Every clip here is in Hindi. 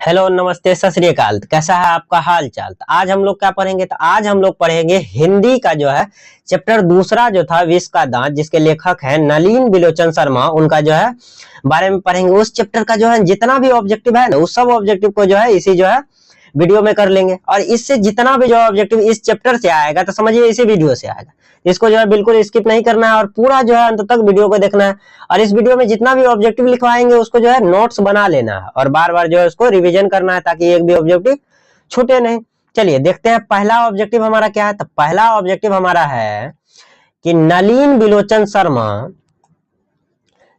हेलो नमस्ते सत श्री अकाल। कैसा है आपका हाल चाल। तो आज हम लोग क्या पढ़ेंगे, तो आज हम लोग पढ़ेंगे हिंदी का जो है चैप्टर दूसरा जो था विष का दांत, जिसके लेखक हैं नलिन बिलोचन शर्मा, उनका जो है बारे में पढ़ेंगे। उस चैप्टर का जो है जितना भी ऑब्जेक्टिव है ना, उस सब ऑब्जेक्टिव को जो है इसी जो है वीडियो में कर लेंगे। और इससे जितना भी जो ऑब्जेक्टिव इस चैप्टर से आएगा तो समझिए इसी वीडियो से आएगा। इसको जो है बिल्कुल स्किप नहीं करना है और पूरा जो है अंत तक वीडियो को देखना है। और इस वीडियो में जितना भी ऑब्जेक्टिव लिखवाएंगे उसको जो है नोट्स बना लेना है और बार बार जो है उसको रिवीजन करना है ताकि एक भी ऑब्जेक्टिव छूटे नहीं। चलिए देखते हैं पहला ऑब्जेक्टिव हमारा क्या है। तो पहला ऑब्जेक्टिव हमारा है कि नलिन बिलोचन शर्मा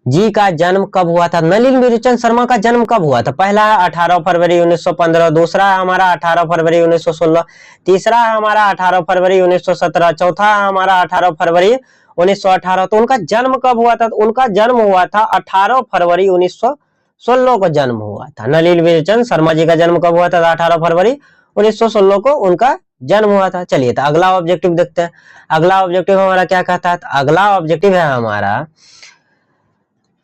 जी का जन्म कब हुआ था। नलिन बिलोचन शर्मा का जन्म कब हुआ था? पहला है 18 फरवरी 1915, दूसरा है हमारा 18 फरवरी 1916, तीसरा है हमारा 18 फरवरी 1917, चौथा है हमारा 18 फरवरी 1918। तो उनका जन्म कब हुआ था? तो उनका जन्म हुआ था 18 फरवरी 1916 को जन्म हुआ था। नलिन बिलोचन शर्मा जी का जन्म कब हुआ था? 18 फरवरी 1916 को उनका जन्म हुआ था। चलिए तो अगला ऑब्जेक्टिव देखते हैं। अगला ऑब्जेक्टिव हमारा क्या कहता है? तो अगला ऑब्जेक्टिव है हमारा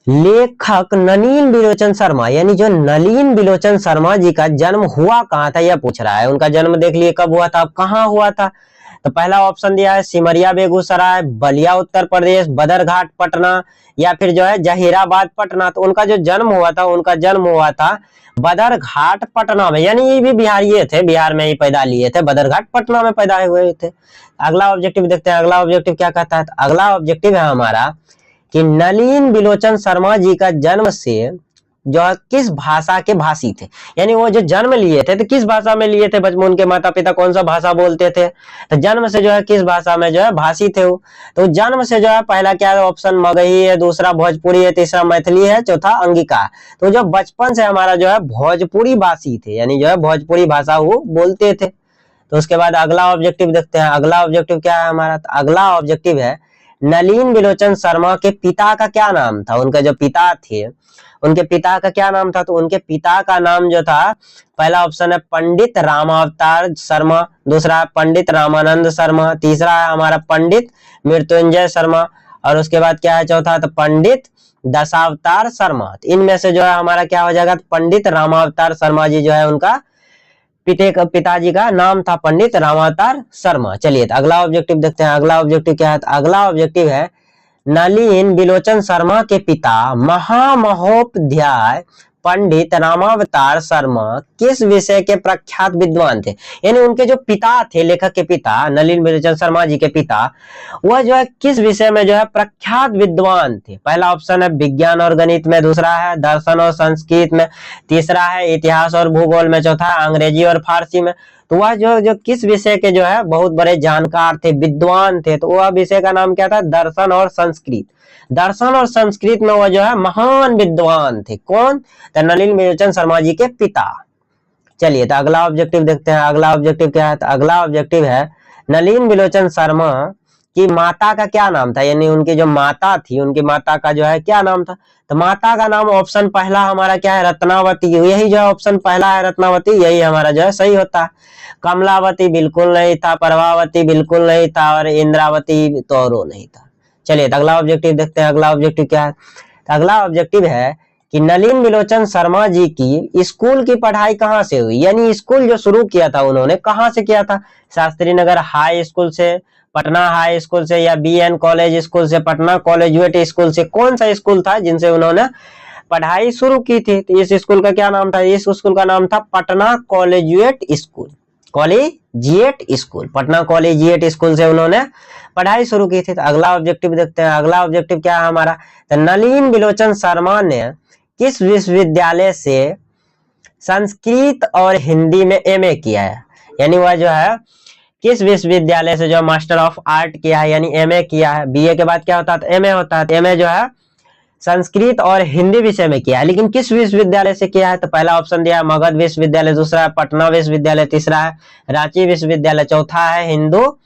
लेखक नलिन बिलोचन शर्मा, यानी जो नलिन बिलोचन शर्मा जी का जन्म हुआ कहाँ था यह पूछ रहा है। उनका जन्म देख लिए कब हुआ था, कहाँ हुआ था। तो पहला ऑप्शन दिया है सिमरिया बेगूसराय, बलिया उत्तर प्रदेश, बदरघाट पटना, या फिर जो है जहीराबाद पटना। तो उनका जो जन्म हुआ था, उनका जन्म हुआ था बदरघाट पटना में, यानी ये भी बिहारी थे, बिहार में ही पैदा लिए थे, बदरघाट पटना में पैदा हुए थे। अगला ऑब्जेक्टिव देखते हैं। अगला ऑब्जेक्टिव क्या कहता है? तो अगला ऑब्जेक्टिव है हमारा कि नलिन बिलोचन शर्मा जी का जन्म से जो किस भाषा के भाषी थे, यानी वो जो जन्म लिए थे तो किस भाषा में लिए थे। बचपन उनके माता पिता कौन सा भाषा बोलते थे, तो जन्म से जो है किस भाषा में जो है भाषी थे वो। तो जन्म से जो है पहला क्या है ऑप्शन मगही है, दूसरा भोजपुरी है, तीसरा मैथिली है, चौथा अंगिका। तो जो बचपन से हमारा जो है भोजपुरी भाषी थे, यानी जो है भोजपुरी भाषा वो बोलते थे। तो उसके बाद अगला ऑब्जेक्टिव देखते हैं। अगला ऑब्जेक्टिव क्या है हमारा? तो अगला ऑब्जेक्टिव है नलिन बिलोचन शर्मा के पिता का क्या नाम था। उनके जो पिता थे उनके पिता का क्या नाम था? तो उनके पिता का नाम जो था, पहला ऑप्शन है पंडित रामावतार शर्मा, दूसरा है पंडित रामानंद शर्मा, तीसरा है हमारा पंडित मृत्युंजय शर्मा, और उसके बाद क्या है चौथा? तो पंडित दशावतार शर्मा। इनमें से जो है हमारा क्या हो जाएगा? पंडित रामावतार शर्मा जी जो है उनका पिताजी का नाम था पंडित रामावतार शर्मा। चलिए तो अगला ऑब्जेक्टिव देखते हैं। अगला ऑब्जेक्टिव क्या है? तो अगला ऑब्जेक्टिव है नलिन बिलोचन शर्मा के पिता महामहोपाध्याय पंडित रामावतार शर्मा किस विषय के प्रख्यात विद्वान थे। यानी उनके जो पिता थे, लेखक के पिता नलिन बिलोचन शर्मा जी के पिता, वह जो है किस विषय में जो है प्रख्यात विद्वान थे। पहला ऑप्शन है विज्ञान और गणित में, दूसरा है दर्शन और संस्कृत में, तीसरा है इतिहास और भूगोल में, चौथा है अंग्रेजी और फारसी में। तो वह जो किस विषय के जो है बहुत बड़े जानकार थे, विद्वान थे, तो वह विषय का नाम क्या था? दर्शन और संस्कृत। दर्शन और संस्कृत में वह जो है महान विद्वान थे। कौन? तो नलिन बिलोचन शर्मा जी के पिता। चलिए तो अगला ऑब्जेक्टिव देखते हैं। अगला ऑब्जेक्टिव क्या है? तो अगला ऑब्जेक्टिव है नलिन बिलोचन शर्मा की माता का क्या नाम था। यानी उनकी जो माता थी, उनकी माता का जो है क्या नाम था? तो माता का नाम ऑप्शन पहला हमारा क्या है? रत्नावती। यही जो है ऑप्शन पहला है रत्नावती, यही हमारा जो है सही होता है। कमलावती बिल्कुल नहीं था, प्रभावती बिल्कुल नहीं था, और इंद्रावती तो और नहीं था। चलिए तो अगला ऑब्जेक्टिव देखते हैं। अगला ऑब्जेक्टिव क्या है? तो अगला ऑब्जेक्टिव है कि नलिन बिलोचन शर्मा जी की स्कूल की पढ़ाई कहाँ से हुई। यानी स्कूल जो शुरू किया था उन्होंने कहाँ से किया था? शास्त्री नगर हाई स्कूल से, पटना हाई स्कूल से, या BN कॉलेज स्कूल से, पटना कॉलेजिएट स्कूल से। कौन सा स्कूल था जिनसे उन्होंने पढ़ाई शुरू की थी? तो इस स्कूल का क्या नाम था? इस स्कूल का नाम था Patna collegiate school. Collegiate school, Patna collegiate school से उन्होंने पढ़ाई शुरू की थी। तो अगला ऑब्जेक्टिव देखते हैं। अगला ऑब्जेक्टिव क्या है हमारा? तो नलिन बिलोचन शर्मा ने किस विश्वविद्यालय से संस्कृत और हिंदी में MA किया है। यानी वह जो है किस विश्वविद्यालय से जो मास्टर ऑफ आर्ट किया है, यानी MA किया है। BA के बाद क्या होता है? तो MA होता है। तो MA जो है संस्कृत और हिंदी विषय में किया है, लेकिन किस विश्वविद्यालय से किया है? तो पहला ऑप्शन दिया है मगध विश्वविद्यालय, दूसरा है पटना विश्वविद्यालय, तीसरा है रांची विश्वविद्यालय, चौथा है हिंदू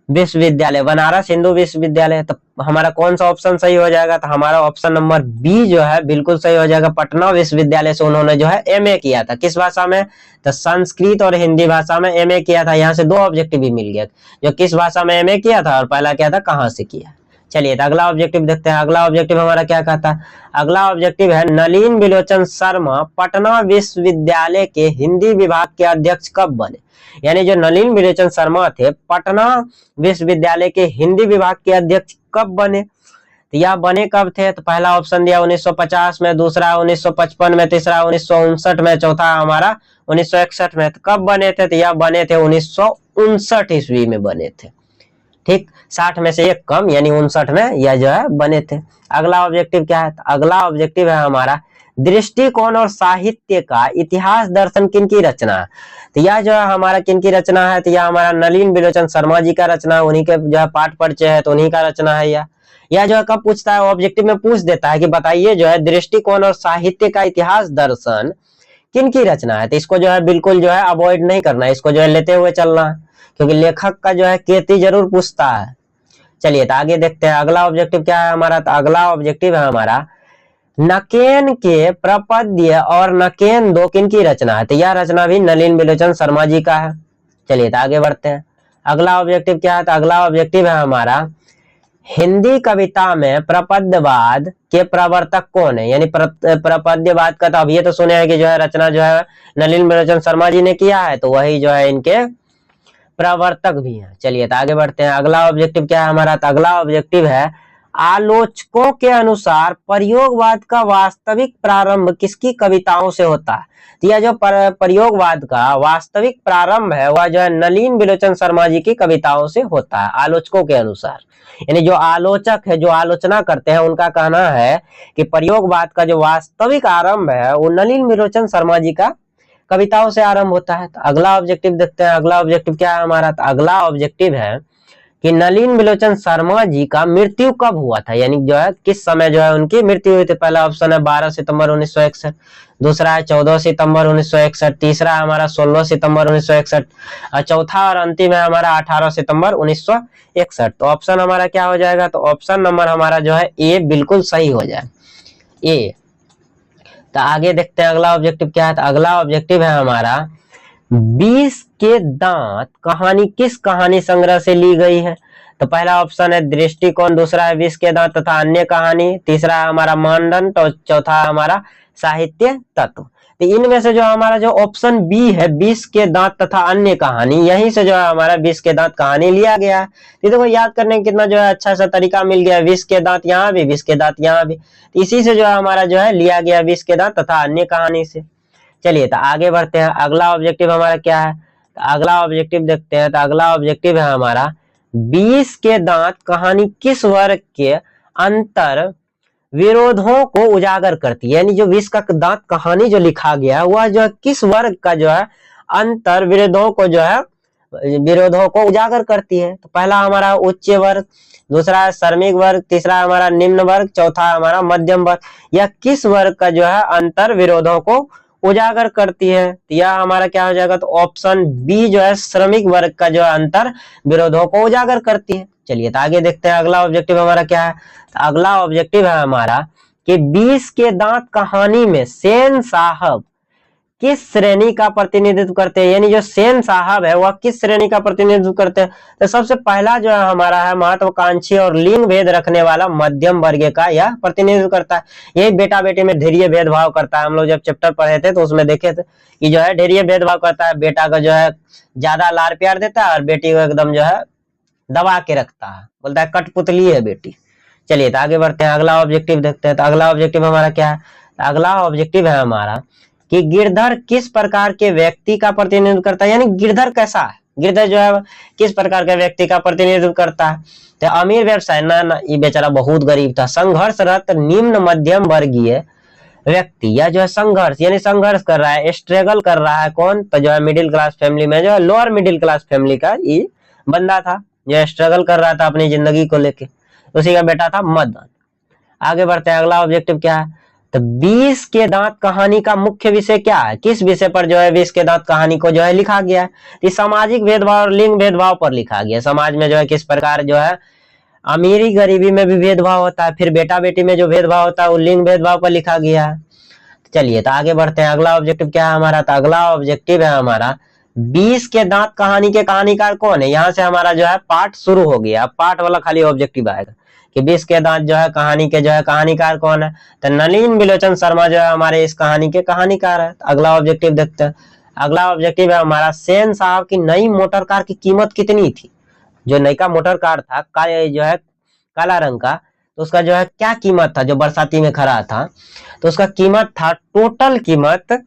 विश्वविद्यालय, बनारस हिंदू विश्वविद्यालय। तो हमारा कौन सा ऑप्शन सही हो जाएगा? तो हमारा ऑप्शन नंबर बी जो है बिल्कुल सही हो जाएगा। पटना विश्वविद्यालय से उन्होंने जो है MA किया था। किस भाषा में? तो संस्कृत और हिंदी भाषा में MA किया था। यहाँ से दो ऑब्जेक्टिव भी मिल गया, जो किस भाषा में MA किया था और पहला क्या था कहाँ से किया। चलिए तो अगला ऑब्जेक्टिव देखते हैं। अगला ऑब्जेक्टिव हमारा क्या कहता है? अगला ऑब्जेक्टिव है नलिन बिलोचन शर्मा पटना विश्वविद्यालय के हिंदी विभाग के अध्यक्ष कब बने? यानी जो नलिन बिलोचन शर्मा थे पटना विश्वविद्यालय के हिंदी विभाग के अध्यक्ष कब बने? तो यह बने कब थे? तो पहला ऑप्शन दिया 1950 में, दूसरा 1955 में, तीसरा 1959 में, चौथा हमारा 1961 में। तो कब बने थे? तो यह बने थे 1959 ईस्वी में बने थे। ठीक, 60 में से एक कम यानी 59 में यह जो है बने थे। अगला ऑब्जेक्टिव क्या है? तो अगला ऑब्जेक्टिव है हमारा दृष्टिकोण और साहित्य का इतिहास दर्शन किनकी रचना है? तो यह जो है हमारा किनकी रचना है? तो यह हमारा नलिन बिलोचन शर्मा जी का रचना है, उन्हीं के जो है पाठ परिचय है तो उन्हीं का रचना है। यह जो है कब पूछता है? ऑब्जेक्टिव में पूछ देता है कि बताइए जो है दृष्टिकोण और साहित्य का इतिहास दर्शन किनकी रचना है। तो इसको जो है बिल्कुल जो है अवॉइड नहीं करना है, इसको जो है लेते हुए चलना है, क्योंकि लेखक का जो है कीर्ति जरूर पूछता है। चलिए तो आगे देखते हैं अगला ऑब्जेक्टिव क्या है हमारा। तो अगला ऑब्जेक्टिव है हमारा नकेन के प्रपद्य और नकेन दो किनकी रचना है? तो यह रचना भी नलिन बिलोचन शर्मा जी का है। चलिए तो आगे बढ़ते हैं। अगला ऑब्जेक्टिव क्या है? तो अगला ऑब्जेक्टिव है हमारा हिंदी कविता में प्रपद्यवाद के प्रवर्तक कौन है? यानी प्रपद्यवाद का तो अब ये तो सुने हैं कि जो है रचना जो है नलिन बिलोचन शर्मा जी ने किया है, तो वही जो है इनके प्रवर्तक भी हैं। चलिए तो आगे बढ़ते हैं। अगला ऑब्जेक्टिव क्या है हमारा? तो अगला ऑब्जेक्टिव है आलोचकों के अनुसार प्रयोगवाद का वास्तविक प्रारंभ किसकी कविताओं से होता है? तो यह जो प्रयोगवाद का वास्तविक प्रारंभ है वह जो है नलिन बिलोचन शर्मा जी की कविताओं से होता है आलोचकों के अनुसार। यानी जो आलोचक है, जो आलोचना करते हैं, उनका कहना है कि प्रयोगवाद का जो वास्तविक आरंभ है वो नलिन बिलोचन शर्मा जी का कविताओं से आरंभ होता है। तो अगला ऑब्जेक्टिव देखते हैं। अगला ऑब्जेक्टिव क्या है हमारा? तो अगला ऑब्जेक्टिव है कि नलिन बिलोचन शर्मा जी का मृत्यु कब हुआ था? यानी जो है किस समय जो है उनकी मृत्यु हुई थी? पहला ऑप्शन है 12 सितंबर 1961, दूसरा है 14 सितंबर 1961, तीसरा हमारा 16 सितंबर 1961 और चौथा और अंतिम है हमारा 18 सितंबर 1961। तो ऑप्शन हमारा क्या हो जाएगा? तो ऑप्शन नंबर हमारा जो है ए बिल्कुल सही हो जाए, ए। तो आगे देखते हैं अगला ऑब्जेक्टिव क्या है। तो अगला ऑब्जेक्टिव है हमारा 20 के दांत कहानी किस कहानी संग्रह से ली गई है? तो पहला ऑप्शन है दृष्टिकोण, दूसरा है 20 के दांत तथा अन्य कहानी, तीसरा है हमारा मानदंड और चौथा है हमारा साहित्य तत्व। तो इनमें से जो हमारा जो ऑप्शन बी है 20 के दांत तथा अन्य कहानी, यहीं से जो है हमारा 20 के दांत कहानी लिया गया है। तो देखो याद करने का कितना जो है अच्छा सा तरीका मिल गया। 20 के दांत यहाँ भी, 20 के दांत यहाँ भी, इसी से जो है हमारा जो है लिया गया 20 के दांत तथा अन्य कहानी से। चलिए तो आगे बढ़ते हैं। अगला ऑब्जेक्टिव हमारा क्या है? तो अगला ऑब्जेक्टिव देखते हैं। तो अगला ऑब्जेक्टिव है हमारा 20 के दांत कहानी किस वर्ग के अंतर विरोधों को उजागर करती है? यानी जो 20 का दांत कहानी जो लिखा गया वह जो है किस वर्ग का जो है अंतर विरोधों को जो है विरोधों को उजागर करती है? तो पहला हमारा उच्च वर्ग, दूसरा है श्रमिक वर्ग, तीसरा हमारा निम्न वर्ग, चौथा हमारा मध्यम वर्ग। यह किस वर्ग का जो है अंतर विरोधों को उजागर करती है? तो यह हमारा क्या हो जाएगा? तो ऑप्शन बी जो है श्रमिक वर्ग का जो है अंतर विरोधों को उजागर करती है। चलिए तो आगे देखते हैं अगला ऑब्जेक्टिव हमारा क्या है। तो अगला ऑब्जेक्टिव है हमारा कि 20 के दांत कहानी में सेन साहब किस श्रेणी का प्रतिनिधित्व करते हैं? यानी जो सेन साहब है वह किस श्रेणी का प्रतिनिधित्व करते हैं? तो सबसे पहला जो है हमारा है महत्वाकांक्षी और लिंग भेद रखने वाला मध्यम वर्ग का यह प्रतिनिधित्व करता है। यही बेटा बेटी में ढेरिये भेदभाव करता है। हम लोग जब चैप्टर पढ़े थे तो उसमें देखे थे कि जो है ढेरिये भेदभाव करता है। बेटा का जो है ज्यादा लाड़ प्यार देता है और बेटी को एकदम जो है दबा के रखता है, बोलता है कठपुतली है बेटी। चलिए तो आगे बढ़ते हैं। अगला ऑब्जेक्टिव देखते हैं। तो अगला ऑब्जेक्टिव हमारा क्या है? तो अगला ऑब्जेक्टिव है हमारा कि गिरधर किस प्रकार के व्यक्ति का प्रतिनिधित्व करता है? यानी गिरधर कैसा है? गिरधर जो है किस प्रकार के व्यक्ति का प्रतिनिधित्व करता है? तो अमीर व्यवसाय ना, ये बेचारा बहुत गरीब था। संघर्षरत निम्न मध्यम वर्गीय व्यक्ति या जो है संघर्ष यानी संघर्ष कर रहा है, स्ट्रगल कर रहा है। कौन? तो जो है मिडिल क्लास फैमिली में, जो है लोअर मिडिल क्लास फैमिली का ये बंदा था, जो स्ट्रगल कर रहा था अपनी जिंदगी को लेके। उसी का बेटा था मदन। आगे बढ़ते हैं। अगला ऑब्जेक्टिव क्या है? तो 20 के दांत कहानी का मुख्य विषय क्या है? किस विषय पर जो है 20 के दांत कहानी को जो है लिखा गया है? ये सामाजिक भेदभाव और लिंग भेदभाव पर लिखा गया है। समाज में जो है किस प्रकार जो है अमीरी गरीबी में भी भेदभाव होता है, फिर बेटा बेटी में जो भेदभाव होता है वो लिंग भेदभाव पर लिखा गया है। चलिए तो आगे बढ़ते हैं। अगला ऑब्जेक्टिव क्या है हमारा? तो अगला ऑब्जेक्टिव है हमारा 20 के दांत कहानी के कहानीकार कौन है, यहाँ से हमारा जो है पार्ट शुरू हो गया। अब पार्ट वाला खाली ऑब्जेक्टिव आएगा कि 20 के दांत जो है कहानी के जो है कहानीकार कौन है, तो नलिन बिलोचन शर्मा जो है हमारे इस कहानी के कहानीकार है। अगला ऑब्जेक्टिव देखते हैं। अगला ऑब्जेक्टिव है हमारा, सेन साहब की नई मोटर कार की कीमत कितनी थी। जो नई का मोटर कार था जो है काला रंग का, तो उसका जो है क्या कीमत था, जो बरसाती में खड़ा था, तो उसका कीमत था, टोटल कीमत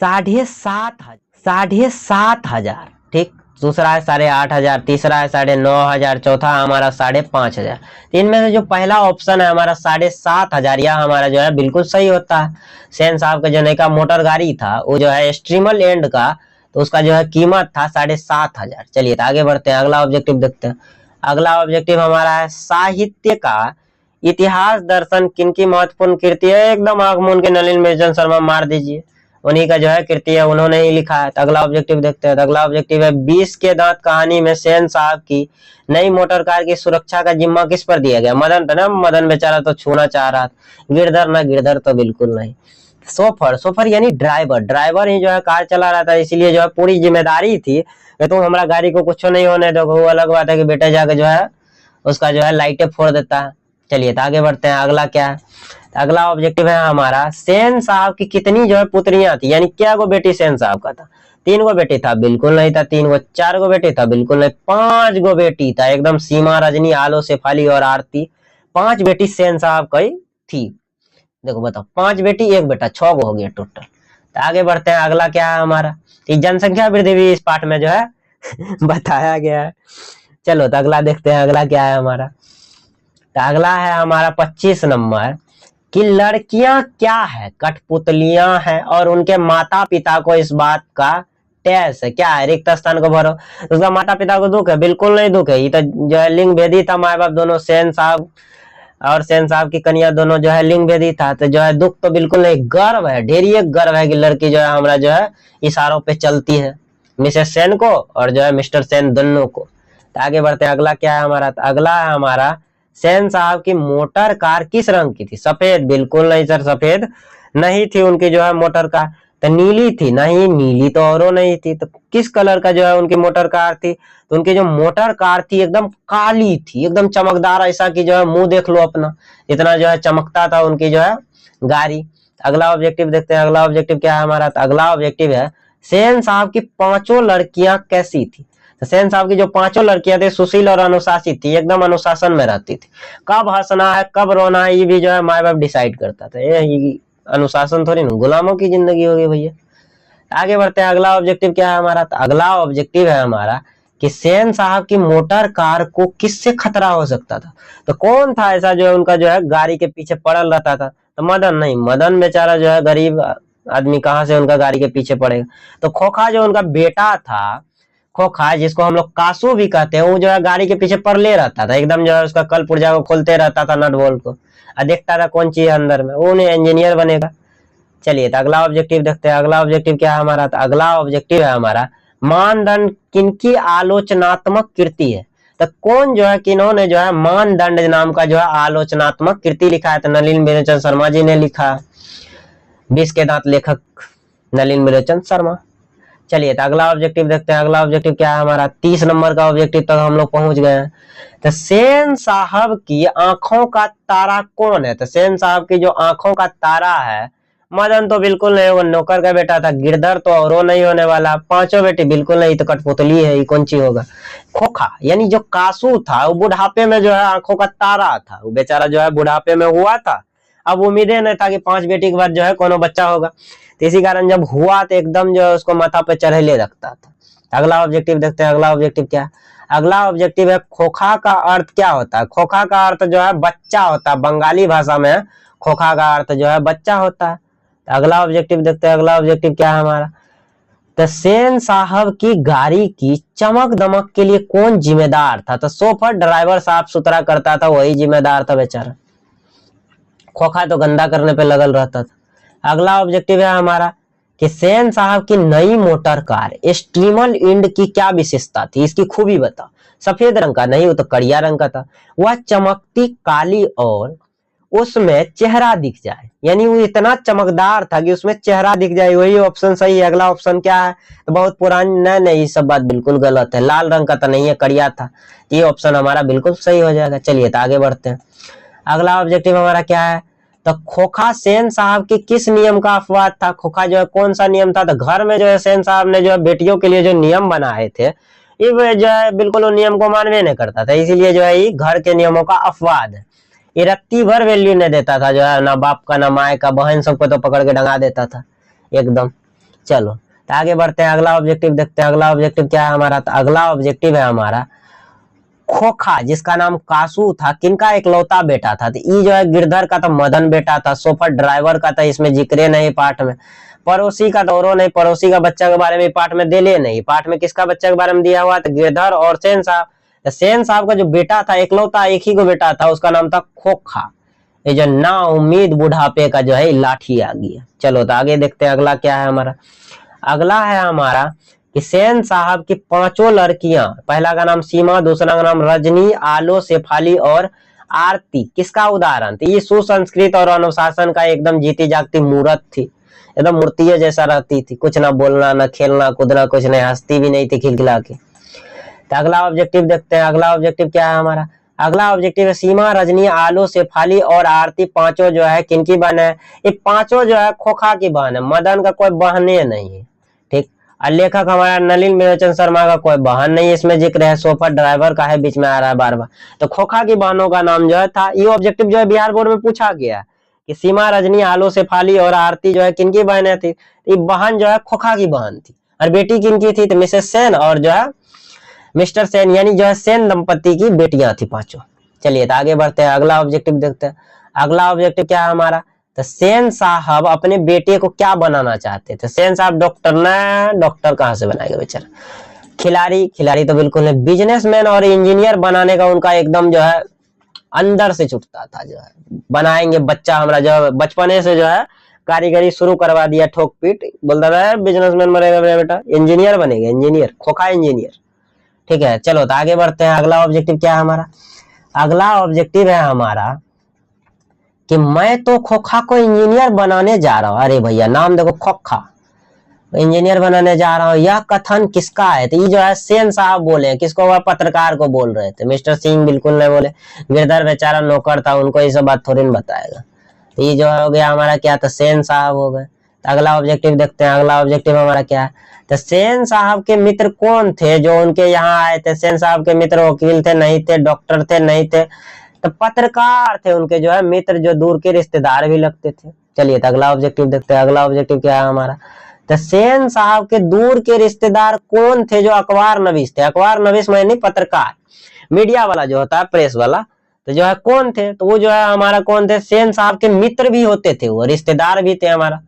7,500। ठीक, दूसरा है 8,500, तीसरा है 9,500, चौथा हमारा 5,500। तो इनमें से जो पहला ऑप्शन है हमारा 7,500, यह हमारा जो है बिल्कुल सही होता है। सेन साहब का जो नई का मोटर गाड़ी था वो जो है स्ट्रीमल एंड का, तो उसका जो है कीमत था 7,500। चलिए तो आगे बढ़ते हैं, अगला ऑब्जेक्टिव देखते हैं। अगला ऑब्जेक्टिव हमारा है, साहित्य का इतिहास दर्शन किनकी महत्वपूर्ण कृति है। एकदम आंख मूंद के नलिन बिलोचन शर्मा मार दीजिए, उन्हीं का जो है कृति है, उन्होंने ही लिखा है। तो अगला ऑब्जेक्टिव देखते हैं। तो अगला ऑब्जेक्टिव है, 20 के दांत कहानी में सेन साहब की नई मोटर कार की सुरक्षा का जिम्मा किस पर दिया गया। मदन पे ना, मदन बेचारा तो छूना चाह रहा था। गिरधर ना, गिरधर तो बिल्कुल नहीं। सोफर, सोफर यानी ड्राइवर, ड्राइवर ही जो है कार चला रहा था, इसीलिए जो है पूरी जिम्मेदारी थी कि तुम हमारा गाड़ी को कुछ नहीं होने दो। वो अलग बात है कि बेटा जाके जो है उसका जो है लाइटें फोड़ देता है। चलिए तो आगे बढ़ते हैं, अगला क्या है। अगला ऑब्जेक्टिव है हमारा, सेन साहब की कितनी जो है पुत्रियां थी, यानी क्या गो बेटी सेन साहब का था। 3 गो बेटी था, बिल्कुल नहीं था। 3 गो, 4 गो बेटी था, बिल्कुल नहीं। 5 गो बेटी था, एकदम, सीमा, रजनी, आलो, शेफाली और आरती। 5 बेटी सेन साहब की थी। देखो बताओ, 5 बेटी 1 बेटा, 6 गो हो गया टोटल। तो आगे बढ़ते हैं, अगला क्या है हमारा, जनसंख्या वृद्धि भी इस पाठ में जो है बताया गया है। चलो तो अगला देखते हैं, अगला क्या है हमारा। तो अगला है हमारा 25 नंबर, कि लड़कियां क्या है, कठपुतलियां हैं और उनके माता पिता को इस बात का टैस है। क्या है, रिक्त स्थान को भरो। उसका माता पिता को दुख है, बिल्कुल नहीं दुख है। ये तो जो है लिंग भेदी था, माए बाप दोनों, सेन साहब और सेन साहब की कन्या दोनों जो है लिंग भेदी था। तो जो है दुख तो बिल्कुल नहीं, गर्व है, ढेरी गर्व है कि लड़की जो है हमारा जो है इशारों पे चलती है, मिसेस सेन को और जो है मिस्टर सेन दोनों को। तो आगे बढ़ते हैं, अगला क्या है हमारा। तो अगला है हमारा, सेन साहब की मोटर कार किस रंग की थी। सफेद, बिल्कुल नहीं सर, सफेद नहीं थी उनकी जो है मोटर कार। तो नीली थी, नहीं, नीली तो औरों नहीं थी। तो किस कलर का जो है उनकी मोटर कार थी, तो उनकी जो मोटर कार थी एकदम काली थी, एकदम चमकदार, ऐसा कि जो है मुंह देख लो अपना, इतना जो है चमकता था उनकी जो है गाड़ी। अगला ऑब्जेक्टिव देखते हैं, अगला ऑब्जेक्टिव क्या है हमारा। तो अगला ऑब्जेक्टिव है, सेन साहब की 5 लड़कियां कैसी थी। तो सेन साहब की जो 5 लड़कियां थी सुशील और अनुशासित थी, एकदम अनुशासन में रहती थी। कब हंसना है कब रोना है ये भी जो है माँ बाप डिसाइड करता था। ये अनुशासन थोड़ी ना, गुलामों की जिंदगी होगी भैया। आगे बढ़ते हैं, अगला ऑब्जेक्टिव क्या है हमारा। तो अगला ऑब्जेक्टिव है हमारा कि सेन साहब की मोटर कार को किससे खतरा हो सकता था। तो कौन था ऐसा जो है उनका जो है गाड़ी के पीछे पड़ल रहता था। तो मदन नहीं, मदन बेचारा जो है गरीब आदमी, कहाँ से उनका गाड़ी के पीछे पड़ेगा। तो खोखा जो उनका बेटा था, खोखा जिसको हम लोग कासू भी कहते हैं, वो जो है गाड़ी के पीछे पर ले रहता था, एकदम जो है उसका कल पुर्जा को खोलते रहता था, नट बोल्ट को, और देखता था कौन चीज है अंदर में, वो नहीं इंजीनियर बनेगा। चलिए तो अगला ऑब्जेक्टिव देखते हैं, अगला ऑब्जेक्टिव क्या है हमारा। तो अगला ऑब्जेक्टिव है हमारा, मानदंड किनकी आलोचनात्मक कृति है। तो कौन जो है, किन्होंने जो है मानदंड नाम का जो है आलोचनात्मक कृति लिखा है। तो नलिन बिलोचन शर्मा जी ने लिखा, 20 के दांत लेखक नलिन बिलोचन शर्मा। चलिए तो अगला ऑब्जेक्टिव देखते हैं, अगला ऑब्जेक्टिव क्या है हमारा। 30 नंबर का ऑब्जेक्टिव तक हम लोग पहुंच गए हैं। तो सेन साहब की आंखों का तारा कौन है। तो सेन साहब की जो आंखों का तारा है, मदन तो बिल्कुल नहीं, वो नौकर का बेटा था। गिरधर तो और नहीं होने वाला। 5 बेटे बिल्कुल नहीं, तो कठपुतली है, ये कौन सी होगा। खोखा यानी जो कासू था, वो बुढ़ापे में जो है आंखों का तारा था, वो बेचारा जो है बुढ़ापे में हुआ था। अब उम्मीदें नहीं था कि 5 बेटी के बाद जो है कोनो बच्चा होगा, तो इसी कारण जब हुआ तो एकदम जो है उसको माथा पे चढ़ेले रखता था। अगला ऑब्जेक्टिव देखते हैं, अगला ऑब्जेक्टिव क्या। अगला ऑब्जेक्टिव है, खोखा का अर्थ क्या होता है। खोखा का अर्थ जो है बच्चा होता है, बंगाली भाषा में खोखा का अर्थ जो है बच्चा होता है। अगला ऑब्जेक्टिव देखते हैं, अगला ऑब्जेक्टिव क्या है हमारा। तो सेन साहब की गाड़ी की चमक दमक के लिए कौन जिम्मेदार था। तो सोफर ड्राइवर साफ सुथरा करता था, वही जिम्मेदार था बेचारा। खोखा तो गंदा करने पे लगल रहता था। अगला ऑब्जेक्टिव है हमारा कि सेन साहब की नई मोटर कार स्ट्रीमल इंड की क्या विशेषता थी, इसकी खूबी बता। सफेद रंग का नहीं, वो तो कड़िया रंग का था। वह चमकती काली और उसमें चेहरा दिख जाए, यानी वो इतना चमकदार था कि उसमें चेहरा दिख जाए, वही ऑप्शन सही है। अगला ऑप्शन क्या है, तो बहुत पुरानी, नहीं नहीं ये सब बात बिल्कुल गलत है, लाल रंग का तो नहीं है, करिया था। ये ऑप्शन हमारा बिल्कुल सही हो जाएगा। चलिए तो आगे बढ़ते हैं। अगला ऑब्जेक्टिव हमारा क्या है, तो खोखा सेन साहब के किस नियम का अपवाद था। खोखा जो है कौन सा नियम था, तो घर में जो है सेन साहब ने जो है बेटियों के लिए जो नियम बनाए थे, ये जो है बिल्कुल वो नियम को मानवे नहीं करता था, इसीलिए जो है ये घर के नियमों का अपवाद है। ये रत्ती भर वैल्यू नहीं देता था, जो है ना बाप का ना माए का, बहन सबको तो पकड़ के डंगा देता था एकदम। चलो तो आगे बढ़ते हैं, अगला ऑब्जेक्टिव देखते हैं। अगला ऑब्जेक्टिव क्या है हमारा, तो अगला ऑब्जेक्टिव है हमारा खोखा जिसका नाम कासू था, किनका इकलौता बेटा था। तो ये जो है गिरधर का तो मदन बेटा था, सोफर ड्राइवर का था, इसमें जिक्र नहीं पाठ में। पड़ोसी का दौरो नहीं, पड़ोसी का बच्चा के बारे में पाठ में दे ले नहीं, पाठ में किसका बच्चा के बारे में दिया हुआ था, गिरधर और सेन साहब। सेन साहब का जो बेटा था इकलौता एक ही को बेटा था, उसका नाम था खोखा। ये जो ना उम्मीद बुढ़ापे का जो है लाठी आ गया। चलो तो आगे देखते हैं अगला क्या है हमारा। अगला है हमारा कि सेन साहब की पांचों लड़कियां, पहला का नाम सीमा, दूसरा का नाम रजनी, आलो, शेफाली और आरती, किसका उदाहरण थी। ये सुसंस्कृत और अनुशासन का एकदम जीती जागती मूर्त थी, एकदम मूर्तियों जैसा रहती थी, कुछ ना बोलना ना खेलना कूदना कुछ नहीं, हंसती भी नहीं थी खिलखिला के। तो अगला ऑब्जेक्टिव देखते हैं। अगला ऑब्जेक्टिव क्या है हमारा, अगला ऑब्जेक्टिव है सीमा, रजनी, आलो, शेफाली और आरती पांचों जो है किनकी बहन है। ये पांचों जो है खोखा की बहन है, मदन का कोई बहने नहीं है। ठीक, और लेखक हमारा नलिन विरोचन शर्मा का कोई बहन नहीं इसमें जिक्र है, सोफर ड्राइवर का है, बीच में आ रहा है बार बार। तो खोखा की बहनों का नाम जो है था, ये ऑब्जेक्टिव जो है बिहार बोर्ड में पूछा गया कि सीमा, रजनी, आलो, शेफाली और आरती जो है किनकी बहनें थी। ये बहन जो है खोखा की बहन थी, और बेटी किनकी थी, तो मिसेस सेन और जो है मिस्टर सेन, यानी जो है सेन दंपति की बेटियां थी पांचों। चलिए तो आगे बढ़ते हैं, अगला ऑब्जेक्टिव देखते हैं। अगला ऑब्जेक्टिव क्या है हमारा, तो सेन साहब अपने बेटे को क्या बनाना चाहते थे। सेन साहब डॉक्टर ना, डॉक्टर कहाँ से बनाएगा बेचारा, खिलाड़ी, खिलाड़ी तो बिल्कुल नहीं, बिजनेसमैन और इंजीनियर बनाने का उनका एकदम जो है अंदर से छुटता था, जो है बनाएंगे बच्चा हमारा, जो बचपने से जो है कारीगरी शुरू करवा दिया, ठोक पीट, बोलता था बिजनेसमैन बनेगा बेटा, इंजीनियर बनेगा, इंजीनियर, खोखा इंजीनियर। ठीक है, चलो तो आगे बढ़ते हैं। अगला ऑब्जेक्टिव क्या है हमारा, अगला ऑब्जेक्टिव है हमारा कि मैं तो खोखा को इंजीनियर बनाने जा रहा हूं। अरे भैया नाम देखो, खोखा इंजीनियर बनाने जा रहा हूं, यह कथन किसका है। तो ये जो है सेन साहब बोले, किसको, वह पत्रकार को बोल रहे थे, मिस्टर सिंह बिल्कुल नहीं बोले। गिरधर बेचारा नौकर था, उनको ये सब बात थोड़ी ना बताएगा। तो ये जो हो गया हमारा क्या, तो सेन साहब हो गए। तो अगला ऑब्जेक्टिव देखते हैं। अगला ऑब्जेक्टिव हमारा क्या है, तो सेन साहब के मित्र कौन थे जो उनके यहाँ आए थे। सेन साहब के मित्र वकील थे नहीं थे, डॉक्टर थे नहीं थे, तो पत्रकार थे उनके जो है मित्र, जो दूर के रिश्तेदार भी लगते थे। चलिए तो अगला ऑब्जेक्टिव देखते हैं। अगला ऑब्जेक्टिव क्या है हमारा, तो सेन साहब के दूर के रिश्तेदार कौन थे जो अखबार नवीस थे। अखबार नवीस माने पत्रकार, मीडिया वाला जो होता है, प्रेस वाला, तो जो है कौन थे, तो वो जो है हमारा कौन थे, सेन साहब के मित्र भी होते थे, वो रिश्तेदार भी थे हमारा।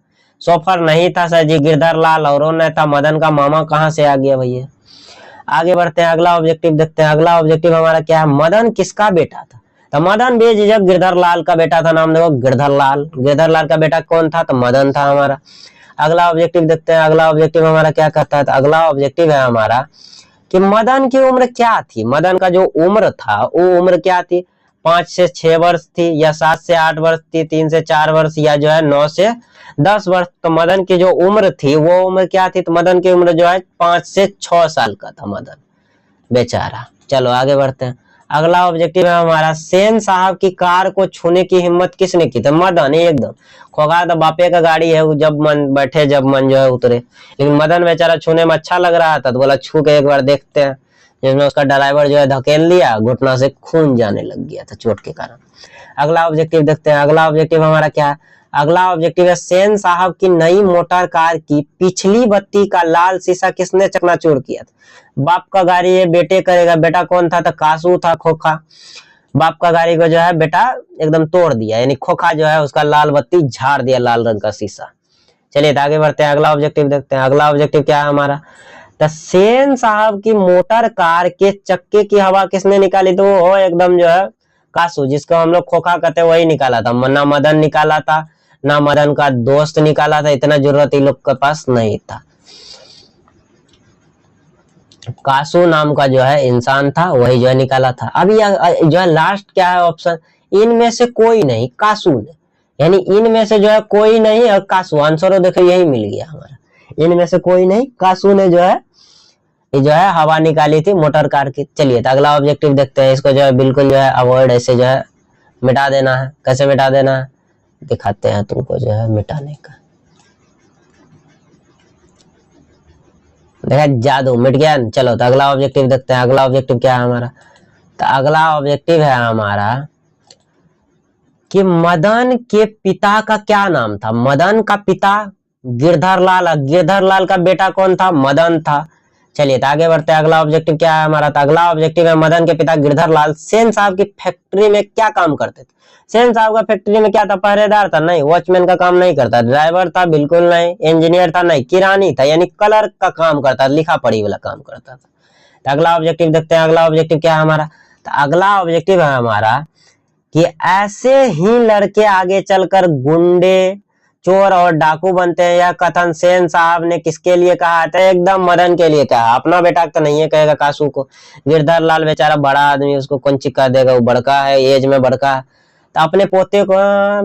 सोफर नहीं था सर जी, गिरधर लाल और नहीं था, मदन का मामा कहाँ से आ गया भैया। आगे बढ़ते हैं, अगला ऑब्जेक्टिव देखते हैं। अगला ऑब्जेक्टिव हमारा क्या है, मदन किसका बेटा था। तो मदन बेझिझक गिरधर लाल का बेटा था, नाम देखो गिरधर लाल। गिरधर लाल का बेटा कौन था, तो मदन था हमारा। अगला ऑब्जेक्टिव देखते हैं। अगला ऑब्जेक्टिव हमारा क्या कहता है, तो अगला ऑब्जेक्टिव है हमारा कि मदन की उम्र क्या थी। मदन का जो उम्र था वो उम्र क्या थी, 5 से 6 वर्ष थी, या 7 से 8 वर्ष थी, 3 से 4 वर्ष, या जो है 9 से 10 वर्ष। तो मदन की जो उम्र थी वो उम्र क्या थी, तो मदन की उम्र जो है 5 से 6 साल का था मदन बेचारा। चलो आगे बढ़ते हैं। अगला ऑब्जेक्टिव है हमारा, सेन साहब की कार को छूने की हिम्मत किसने की, तो मदन एकदम। खोखा तो बापे का गाड़ी है, जब मन बैठे जब मन जो है उतरे, लेकिन मदन बेचारा छूने में अच्छा लग रहा था, तो बोला छू के एक बार देखते हैं, जिसमें उसका ड्राइवर जो है धकेल दिया, घुटना से खून जाने लग गया था चोट के कारण। अगला ऑब्जेक्टिव देखते हैं। अगला ऑब्जेक्टिव हमारा क्या है, अगला ऑब्जेक्टिव है, सेन साहब की नई मोटर कार की पिछली बत्ती का लाल शीशा किसने चकनाचूर किया था। बाप का गाड़ी है, बेटे करेगा, बेटा कौन था, तो कासू था खोखा। बाप का गाड़ी को जो है बेटा एकदम तोड़ दिया, यानी खोखा जो है उसका लाल बत्ती झाड़ दिया, लाल रंग का शीशा। चलिए तो आगे बढ़ते हैं, अगला ऑब्जेक्टिव देखते हैं। अगला ऑब्जेक्टिव क्या है हमारा, तो सेन साहब की मोटर कार के चक्के की हवा किसने निकाली, तो वो एकदम जो है कासू, जिसको हम लोग खोखा कहते हैं, वही निकाला था। ना मदन निकाला था, ना मदन का दोस्त निकाला था, इतना जरूरत इन लोग के पास नहीं था। कासू नाम का जो है इंसान था, वही जो है निकाला था। अभी जो है लास्ट क्या है ऑप्शन, इनमें से कोई नहीं, कासू ने, यानी इनमें से जो है कोई नहीं और कासू, आंसर देखो यही मिल गया हमारा, इनमें से कोई नहीं, कासू ने जो है ये जो है हवा निकाली थी मोटर कार की। चलिए तो अगला ऑब्जेक्टिव देखते हैं, इसको जो है बिल्कुल जो है अवॉइड ऐसे जो है मिटा देना है। कैसे मिटा देना है दिखाते हैं तुमको जो है मिटाने का। देखा जादू मिट गया। चलो तो अगला ऑब्जेक्टिव देखते हैं, अगला ऑब्जेक्टिव क्या है हमारा। तो अगला ऑब्जेक्टिव है हमारा कि मदन के पिता का क्या नाम था। मदन का पिता गिरधर लाल, गिरधर लाल का बेटा कौन था, मदन था। चलिए तो आगे बढ़ते हैं, अगला ऑब्जेक्टिव क्या है हमारा। तो अगला ऑब्जेक्टिव है मदन के पिता गिरधर लाल सेन साहब की फैक्ट्री में क्या काम करते थे। सेन साहब का फैक्ट्री में क्या था, पहरेदार था, नहीं, वॉचमैन का काम नहीं करता, ड्राइवर था, बिल्कुल नहीं, इंजीनियर था, नहीं, किरानी था, यानी कलर का काम करता, लिखा पढ़ी वाला काम करता था। तो अगला ऑब्जेक्टिव देखते हैं, अगला ऑब्जेक्टिव क्या है हमारा। तो अगला ऑब्जेक्टिव है हमारा कि ऐसे ही लड़के आगे चलकर गुंडे, चोर और डाकू बनते हैं। यह कथन सेन साहब ने किसके लिए कहा था, एकदम मदन के लिए कहा, अपना बेटा तो नहीं है कहेगा कासू को। गिरधर लाल बेचारा बड़ा आदमी, उसको कौन चिक्का देगा, वो बड़का है, एज में बड़का है, तो अपने पोते को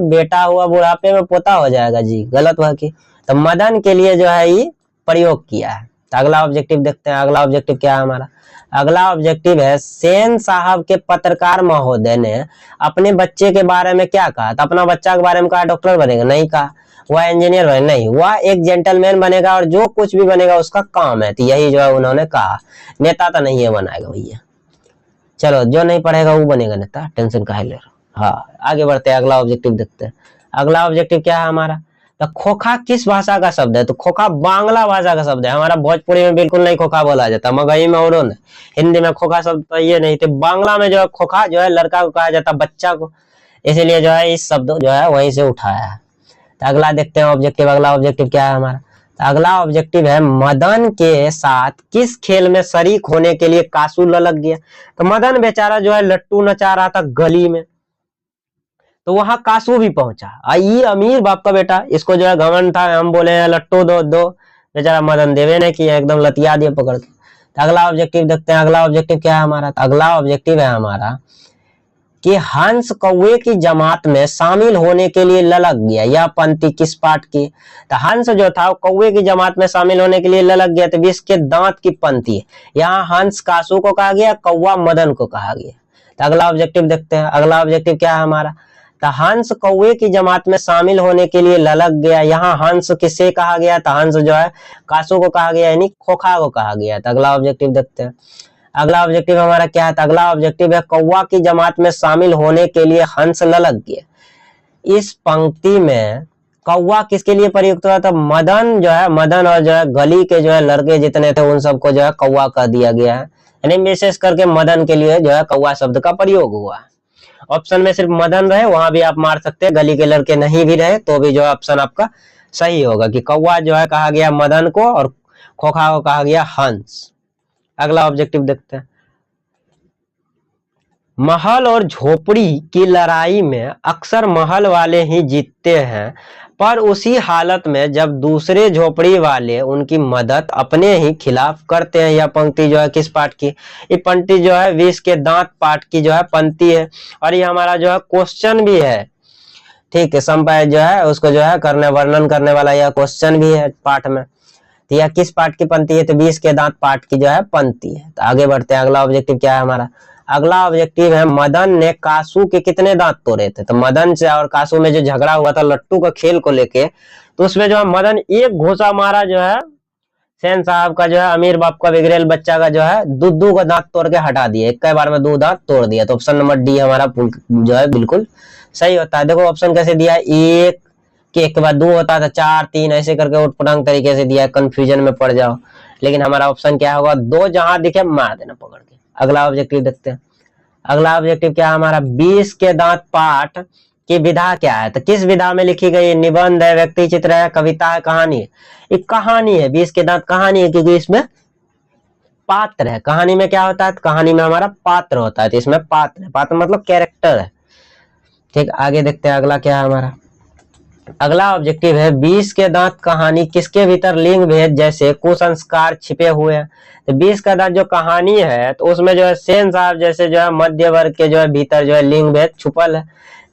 बेटा हुआ बुढ़ापे में पोता हो जाएगा जी, गलत हुआ कि। तो मदन के लिए जो है ये प्रयोग किया है। तो अगला ऑब्जेक्टिव देखते हैं, अगला ऑब्जेक्टिव क्या है हमारा। अगला ऑब्जेक्टिव है सेन साहब के पत्रकार महोदय ने अपने बच्चे के बारे में क्या कहा। तो अपना बच्चा के बारे में कहा डॉक्टर बनेगा, नहीं कहा, वह इंजीनियर बनेगा, नहीं, वह एक जेंटलमैन बनेगा और जो कुछ भी बनेगा उसका काम है। तो यही जो है उन्होंने कहा, नेता तो नहीं है बनाएगा भैया, चलो जो नहीं पढ़ेगा वो बनेगा नेता, टेंशन काहे ले रहा। हाँ आगे बढ़ते हैं, अगला ऑब्जेक्टिव देखते हैं, अगला ऑब्जेक्टिव क्या है हमारा। तो खोखा किस भाषा का शब्द है। तो खोखा बांग्ला भाषा का शब्द है, हमारा भोजपुरी में बिल्कुल नहीं खोखा बोला जाता, मगही में और हिंदी में खोखा शब्द तो ये नहीं थे। बांग्ला में जो है खोखा जो है लड़का को कहा जाता, बच्चा को, इसीलिए जो है इस शब्द जो है वहीं से उठाया है। तो अगला देखते हैं ऑब्जेक्टिव, अगला ऑब्जेक्टिव क्या है हमारा। तो अगला ऑब्जेक्टिव है मदन के साथ किस खेल में शरीक होने के लिए कासू ललक गया। तो मदन बेचारा जो है लट्टू नचा रहा था गली में, तो वहां कासू भी पहुंचा। ये अमीर बाप का बेटा, इसको जो है घमंड था, हम बोले हैं लट्टू दो दो, बेचारा मदन देवे ने किया, एकदम लतिया दिया पकड़ के। तो अगला ऑब्जेक्टिव देखते हैं, अगला ऑब्जेक्टिव क्या है हमारा। तो अगला ऑब्जेक्टिव है हमारा कि हंस कौवे की जमात में शामिल होने के लिए ललक गया। यह पंक्ति किस पाठ की। तो हंस जो था कौवे की जमात में शामिल होने के लिए ललक गया, तो विष के दांत की पंक्ति है। यहाँ हंस कासू को कहा गया, कौवा मदन को कहा गया। तो अगला ऑब्जेक्टिव देखते हैं, अगला ऑब्जेक्टिव क्या है हमारा। तो हंस कौवे की जमात में शामिल होने के लिए ललक गया, यहाँ हंस किसे कहा गया। तो हंस जो है कासू को कहा गया, यानी खोखा को कहा गया। तो अगला ऑब्जेक्टिव देखते हैं, अगला ऑब्जेक्टिव हमारा क्या है। तो अगला ऑब्जेक्टिव है कौवा की जमात में शामिल होने के लिए हंस ललक गया। इस पंक्ति में कौवा किसके लिए प्रयुक्त हुआ था। मदन जो है, मदन और जो है गली के जो है लड़के जितने थे उन सबको जो है कौवा कह दिया गया है, यानी विशेष करके मदन के लिए जो है कौवा शब्द का प्रयोग हुआ है। ऑप्शन में सिर्फ मदन रहे वहां भी आप मार सकते हैं, गली के लड़के नहीं भी रहे तो भी जो है ऑप्शन आपका सही होगा कि कौवा जो है कहा गया मदन को और खोखा को कहा गया हंस। अगला ऑब्जेक्टिव देखते हैं, महल और झोपड़ी की लड़ाई में अक्सर महल वाले ही जीतते हैं, पर उसी हालत में जब दूसरे झोपड़ी वाले उनकी मदद अपने ही खिलाफ करते हैं। यह पंक्ति जो है किस पाठ की। ये पंक्ति जो है विष के दांत पाठ की जो है पंक्ति है, और ये हमारा जो है क्वेश्चन भी है, ठीक है, संपाय जो है उसको जो है करने वर्णन करने वाला यह क्वेश्चन भी है पाठ में। तो यह किस पाठ की पंक्ति है। तो विष के दांत पाठ की जो है पंक्ति है। तो आगे बढ़ते हैं, अगला ऑब्जेक्टिव क्या है हमारा। अगला ऑब्जेक्टिव है मदन ने कासू के कितने दांत तोड़े थे। तो मदन से और कासू में जो झगड़ा हुआ था लट्टू का खेल को लेके, तो उसमें जो है मदन एक घोसा मारा जो है सेन साहब का जो है अमीर बाप का बिगड़ेल बच्चा का जो है दो का दांत तोड़ के हटा दिया, एक बार में 2 दांत तोड़ दिया। तो ऑप्शन नंबर डी हमारा जो है बिल्कुल सही होता है। देखो ऑप्शन कैसे दिया है, एक के बाद 2 होता था, 4 3 ऐसे करके उटपटांग तरीके से दिया है, कंफ्यूजन में पड़ जाओ। लेकिन हमारा ऑप्शन क्या होगा, 2 जहां दिखे मार देना पकड़ के। अगला ऑब्जेक्टिव देखते हैं, अगला ऑब्जेक्टिव क्या है हमारा। 20 के दांत पाठ की विधा क्या है। तो किस विधा में लिखी गई, निबंध है, व्यक्ति चित्र है, कविता है, कहानी है। एक कहानी है, 20 के दांत कहानी है, क्योंकि इसमें पात्र है। कहानी में क्या होता है, कहानी में हमारा पात्र होता है, तो इसमें पात्र है, पात्र मतलब कैरेक्टर है। ठीक, आगे देखते हैं अगला क्या है हमारा। अगला ऑब्जेक्टिव है 20 के दांत कहानी किसके भीतर लिंग भेद जैसे कुसंस्कार छिपे हुए हैं। तो 20 का दांत जो कहानी है तो उसमें जो है सेन साहब जैसे जो है मध्य वर्ग के जो है भीतर जो है लिंग भेद छुपल है,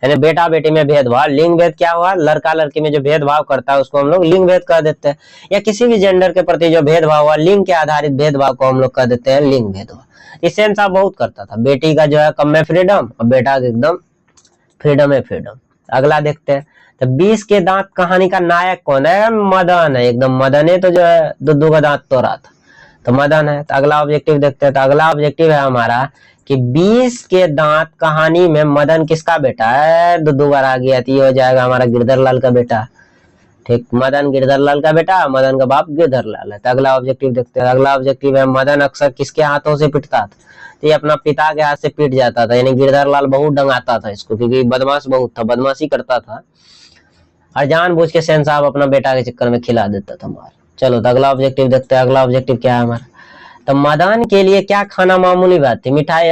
यानी बेटा बेटी में भेदभाव। लिंग भेद क्या हुआ, लड़का लड़की में जो भेदभाव करता है उसको हम लोग लिंग भेद कह देते हैं, या किसी भी जेंडर के प्रति जो भेदभाव हुआ लिंग के आधारित भेदभाव को हम लोग कह देते हैं लिंग भेदभाव। ये सेन साहब बहुत करता था, बेटी का जो है कम में फ्रीडम और बेटा का एकदम फ्रीडम है फ्रीडम। अगला देखते हैं, तो 20 के दांत कहानी का नायक कौन है, मदन है, एकदम मदन है तो जो है दुद्दू का दांत तोड़ा था तो मदन है। तो अगला ऑब्जेक्टिव देखते हैं, तो अगला ऑब्जेक्टिव है हमारा कि 20 के दांत कहानी में मदन किसका बेटा है, दुद्दू बार आ गया तो ये हो जाएगा हमारा गिरधर लाल का बेटा। ठीक, मदन गिरधर लाल का बेटा, मदन का बाप गिरधर लाल है। तो अगला ऑब्जेक्टिव देखते हैं, अगला ऑब्जेक्टिव है मदन अक्सर किसके हाथों से पिटता था, तो ये अपना पिता के हाथ से पिट जाता था, यानी गिरधर लाल बहुत डंगाता था इसको क्योंकि बदमाश बहुत था, बदमाशी करता था और जानबूझ के सेन साहब अपना बेटा के चक्कर में खिला देता था मार। चलो तो अगला ऑब्जेक्टिव देखते हैं, अगला ऑब्जेक्टिव क्या है हमारा, तो मदन के लिए क्या खाना मामूली बात थी, मिठाई।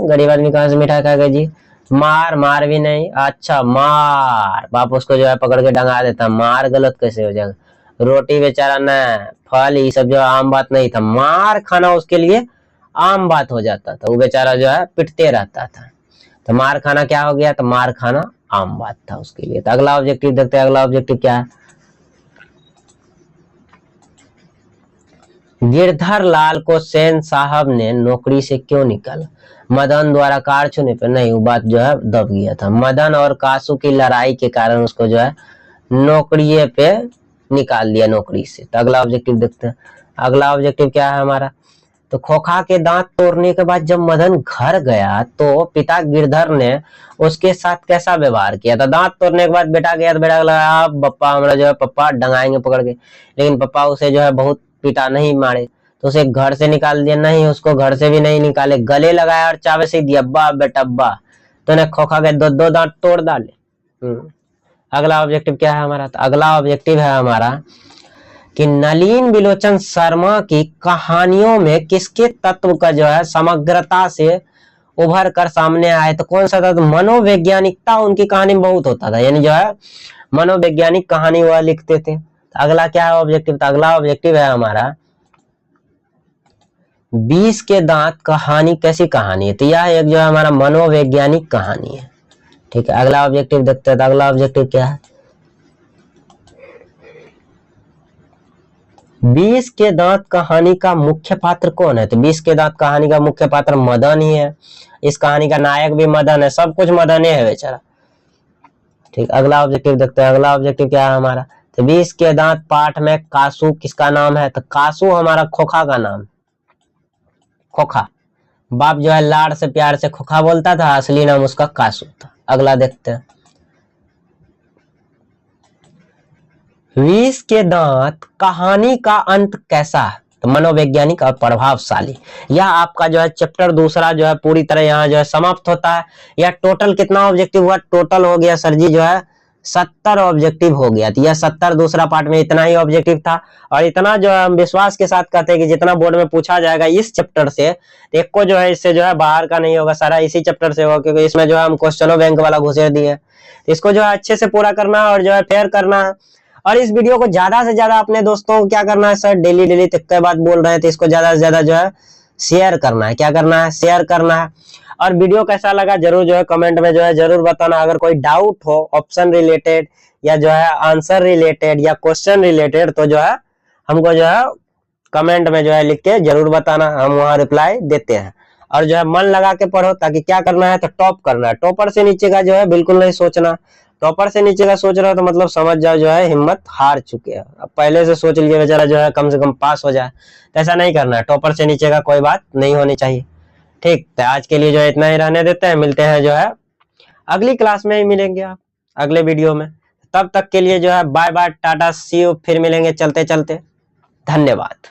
गरीब आदमी कहाँ से मिठाई खाएगा जी, मार, मार भी नहीं, अच्छा मार, बाप उसको जो है पकड़ के डंगा देता, मार गलत कैसे हो जाएगा, रोटी बेचारा न, फल ये सब जो आम बात नहीं था, मार खाना उसके लिए आम बात हो जाता था, वो बेचारा जो है पिटते रहता था। तो मार खाना क्या हो गया, तो मार खाना आम बात था उसके लिए। तो अगला ऑब्जेक्टिव देखते हैं, अगला ऑब्जेक्टिव क्या है, गिरधर लाल को सेन साहब ने नौकरी से क्यों निकाला, मदन द्वारा कार छूने पर नहीं, वो बात जो है दब गया था, मदन और कासू की लड़ाई के कारण उसको जो है नौकरी पे निकाल दिया नौकरी से। तो अगला ऑब्जेक्टिव देखते हैं, अगला ऑब्जेक्टिव क्या है हमारा, तो खोखा के दांत तोड़ने के बाद जब मदन घर गया तो पिता गिरधर ने उसके साथ कैसा व्यवहार किया था, दांत तोड़ने के बाद बेटा गया तो बेटा लगा पप्पा हमारा जो है पप्पा डंगाएंगे पकड़ के, लेकिन पप्पा उसे जो है बहुत पिटा, नहीं मारे तो उसे घर से निकाल दिया, नहीं उसको घर से भी नहीं निकाले, गले लगाया और चावे से दिया, अब्बा बेटा अब्बा, तो ने खोखा के दो दो दांत तोड़ डाले। अगला ऑब्जेक्टिव क्या है हमारा, तो अगला ऑब्जेक्टिव है हमारा कि नलिन बिलोचन शर्मा की कहानियों में किसके तत्व का जो है समग्रता से उभर कर सामने आए, तो कौन सा तत्व, मनोवैज्ञानिकता उनकी कहानी में बहुत होता था, यानी जो है मनोवैज्ञानिक कहानी वह लिखते थे। तो अगला क्या है ऑब्जेक्टिव, तो अगला ऑब्जेक्टिव है हमारा 20 के दांत कहानी कैसी कहानी है, तो यह एक जो है हमारा मनोवैज्ञानिक कहानी है। ठीक है, अगला ऑब्जेक्टिव देखते हैं, तो अगला ऑब्जेक्टिव क्या है, 20 के दांत कहानी का मुख्य पात्र कौन है, तो 20 के दांत कहानी का मुख्य पात्र मदन ही है, इस कहानी का नायक भी मदन है, सब कुछ मदन ही है बेचारा। ठीक, अगला ऑब्जेक्टिव देखते हैं, अगला ऑब्जेक्टिव क्या है हमारा, तो 20 के दांत पाठ में कासू किसका नाम है, तो कासू हमारा खोखा का नाम, खोखा, बाप जो है लाड़ से प्यार से खोखा बोलता था, असली नाम उसका कासू था। अगला देखते हैं, 20 के दांत कहानी का अंत कैसा है, तो मनोवैज्ञानिक और प्रभावशाली। यह आपका जो है चैप्टर दूसरा जो है पूरी तरह यहाँ जो है समाप्त होता है। यह टोटल कितना ऑब्जेक्टिव हुआ, टोटल हो गया सर जी जो है 70 ऑब्जेक्टिव हो गया। तो यह 70 दूसरा पार्ट में इतना ही ऑब्जेक्टिव था, और इतना जो है हम विश्वास के साथ कहते हैं कि जितना बोर्ड में पूछा जाएगा इस चैप्टर से, एक को जो है इससे जो है बाहर का नहीं होगा, सारा इसी चैप्टर से होगा, क्योंकि इसमें जो है हम क्वेश्चनों बैंक वाला घुसेड़ दिए। इसको जो है अच्छे से पूरा करना है और जो है फेयर करना है। और इस वीडियो को ज्यादा से ज्यादा अपने दोस्तों को क्या करना है सर, डेली डेली तक के बाद बोल रहे हैं, तो इसको ज्यादा से ज्यादा जो है शेयर करना है। क्या करना है, शेयर करना है। और वीडियो कैसा लगा जरूर जो है कमेंट में जो है जरूर बताना। अगर कोई डाउट हो ऑप्शन रिलेटेड या जो है आंसर रिलेटेड या क्वेश्चन रिलेटेड, तो जो है हमको जो है कमेंट में जो है लिख के जरूर बताना, हम वहाँ रिप्लाई देते हैं। और जो है मन लगा के पढ़ो, ताकि क्या करना है, तो टॉप करना है। टॉपर से नीचे का जो है बिल्कुल नहीं सोचना। टॉपर से नीचे का सोच रहा हो तो मतलब समझ जाओ जो है हिम्मत हार चुके हैं। अब पहले से सोच लिए बेचारा जो है कम से कम पास हो जाए, तो ऐसा नहीं करना है। टॉपर से नीचे का कोई बात नहीं होनी चाहिए। ठीक, तो आज के लिए जो है इतना ही रहने देते हैं। मिलते हैं जो है अगली क्लास में ही मिलेंगे आप अगले वीडियो में। तब तक के लिए जो है bye bye, tata, see you, फिर मिलेंगे चलते चलते। धन्यवाद।